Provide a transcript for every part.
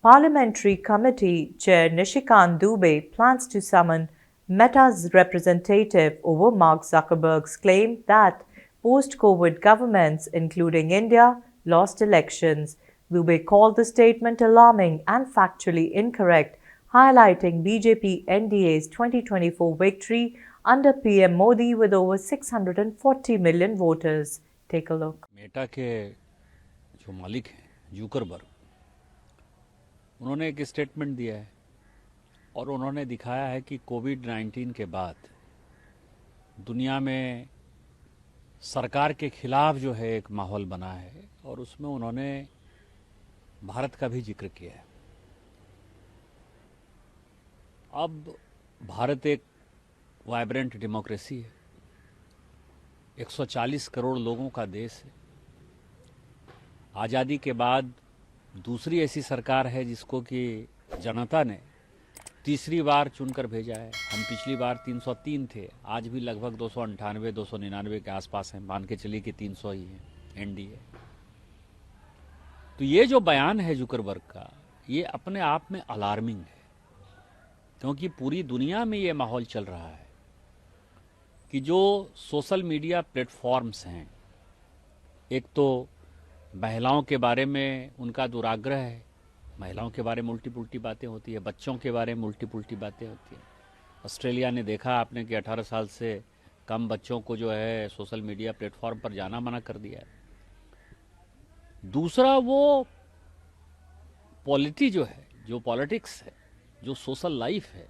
Parliamentary Committee Chair Nishikant Dubey plans to summon Meta's representative over Mark Zuckerberg's claim that post-COVID governments, including India, lost elections. Dubey called the statement alarming and factually incorrect, highlighting BJP NDA's 2024 victory under PM Modi with over 640 million voters. Take a look. Meta के जो मालिक हैं Zuckerberg, उन्होंने एक statement दिया है और उन्होंने दिखाया है कि कोविड-19 के बाद दुनिया में सरकार के खिलाफ जो है एक माहौल बना है और उसमें उन्होंने भारत का भी जिक्र किया है। अब भारत एक वाइब्रेंट डेमोक्रेसी है, 140 करोड़ लोगों का देश है। आज़ादी के बाद दूसरी ऐसी सरकार है जिसको कि जनता ने तीसरी बार चुनकर भेजा है। हम पिछली बार 303 थे, आज भी लगभग 298 299 के आसपास हैं, मान के चलिए कि 300 ही है एनडीए। तो ये जो बयान है जुकरबर्ग का, ये अपने आप में अलार्मिंग है, क्योंकि पूरी दुनिया में ये माहौल चल रहा है कि जो सोशल मीडिया प्लेटफॉर्म्स हैं, एक तो महिलाओं के बारे में उनका दुराग्रह है, महिलाओं के बारे में उल्टी पुल्टी बातें होती है, बच्चों के बारे में उल्टी पुल्टी बातें होती हैं। ऑस्ट्रेलिया ने देखा आपने कि 18 साल से कम बच्चों को जो है सोशल मीडिया प्लेटफॉर्म पर जाना मना कर दिया है। दूसरा, वो पॉलिटी जो है, जो पॉलिटिक्स है, जो सोशल लाइफ है,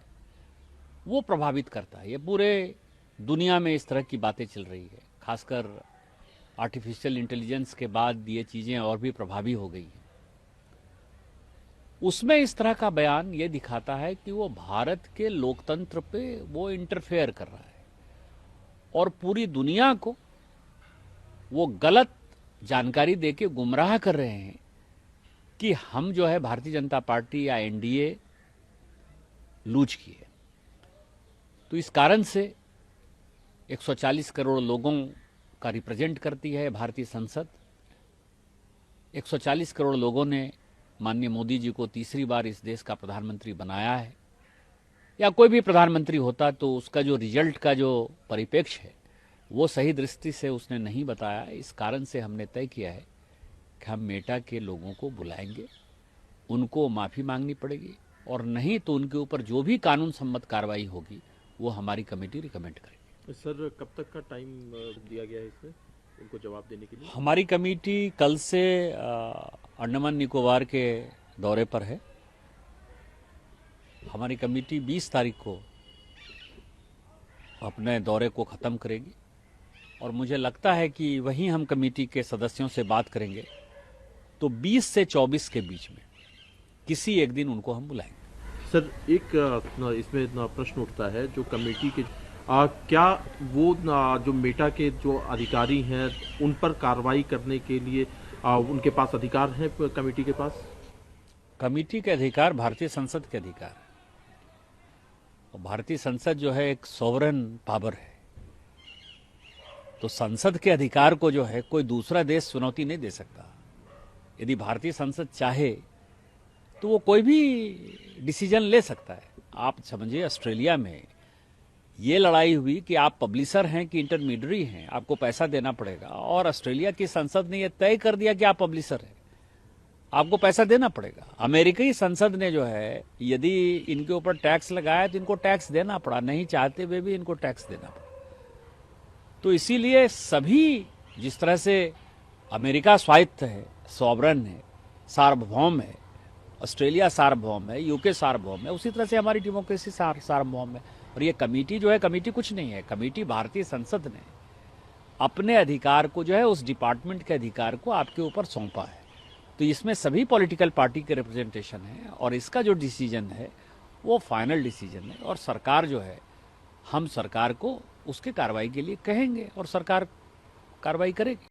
वो प्रभावित करता है। ये पूरे दुनिया में इस तरह की बातें चल रही है, खासकर आर्टिफिशियल इंटेलिजेंस के बाद ये चीज़ें और भी प्रभावी हो गई हैं। उसमें इस तरह का बयान ये दिखाता है कि वो भारत के लोकतंत्र पे वो इंटरफेयर कर रहा है और पूरी दुनिया को वो गलत जानकारी देके गुमराह कर रहे हैं कि हम जो है भारतीय जनता पार्टी या एनडीए लूज की है। तो इस कारण से 140 करोड़ लोगों का रिप्रेजेंट करती है भारतीय संसद। 140 करोड़ लोगों ने माननीय मोदी जी को तीसरी बार इस देश का प्रधानमंत्री बनाया है, या कोई भी प्रधानमंत्री होता तो उसका जो रिजल्ट का जो परिप्रेक्ष्य है वो सही दृष्टि से उसने नहीं बताया। इस कारण से हमने तय किया है कि हम मेटा के लोगों को बुलाएंगे, उनको माफ़ी मांगनी पड़ेगी, और नहीं तो उनके ऊपर जो भी कानून सम्मत कार्रवाई होगी वो हमारी कमेटी रिकमेंड करेगी। सर, कब तक का टाइम दिया गया है इसमें उनको जवाब देने के लिए? हमारी कमेटी कल से अंडमान निकोबार के दौरे पर है। हमारी कमेटी 20 तारीख को अपने दौरे को ख़त्म करेगी और मुझे लगता है कि वहीं हम कमेटी के सदस्यों से बात करेंगे, तो 20 से 24 के बीच में किसी एक दिन उनको हम बुलाएंगे। सर, एक इसमें प्रश्न उठता है, जो कमेटी के क्या वो जो मेटा के जो अधिकारी हैं उन पर कार्रवाई करने के लिए उनके पास अधिकार हैं? कमेटी के पास कमेटी के अधिकार भारतीय संसद के अधिकार है, और भारतीय संसद जो है एक सॉवरेन पावर है। तो संसद के अधिकार को जो है कोई दूसरा देश चुनौती नहीं दे सकता। यदि भारतीय संसद चाहे तो वो कोई भी डिसीजन ले सकता है। आप समझिए, ऑस्ट्रेलिया में ये लड़ाई हुई कि आप पब्लिशर हैं कि इंटरमीडियरी हैं, आपको पैसा देना पड़ेगा, और ऑस्ट्रेलिया की संसद ने यह तय कर दिया कि आप पब्लिशर हैं, आपको पैसा देना पड़ेगा। अमेरिकी संसद ने जो है यदि इनके ऊपर टैक्स लगाया तो इनको टैक्स देना पड़ा, नहीं चाहते हुए भी इनको टैक्स देना पड़ा। तो इसीलिए सभी, जिस तरह से अमेरिका स्वायत्त है, सॉवरन है, सार्वभौम है, ऑस्ट्रेलिया सार्वभौम है, यूके सार्वभौम है, उसी तरह से हमारी डेमोक्रेसी सार्वभौम है। और ये कमेटी जो है, कमेटी कुछ नहीं है, कमेटी भारतीय संसद ने अपने अधिकार को जो है उस डिपार्टमेंट के अधिकार को आपके ऊपर सौंपा है। तो इसमें सभी पॉलिटिकल पार्टी के रिप्रेजेंटेशन है और इसका जो डिसीजन है वो फाइनल डिसीजन है, और सरकार जो है, हम सरकार को उसके कार्रवाई के लिए कहेंगे और सरकार कार्रवाई करेगी।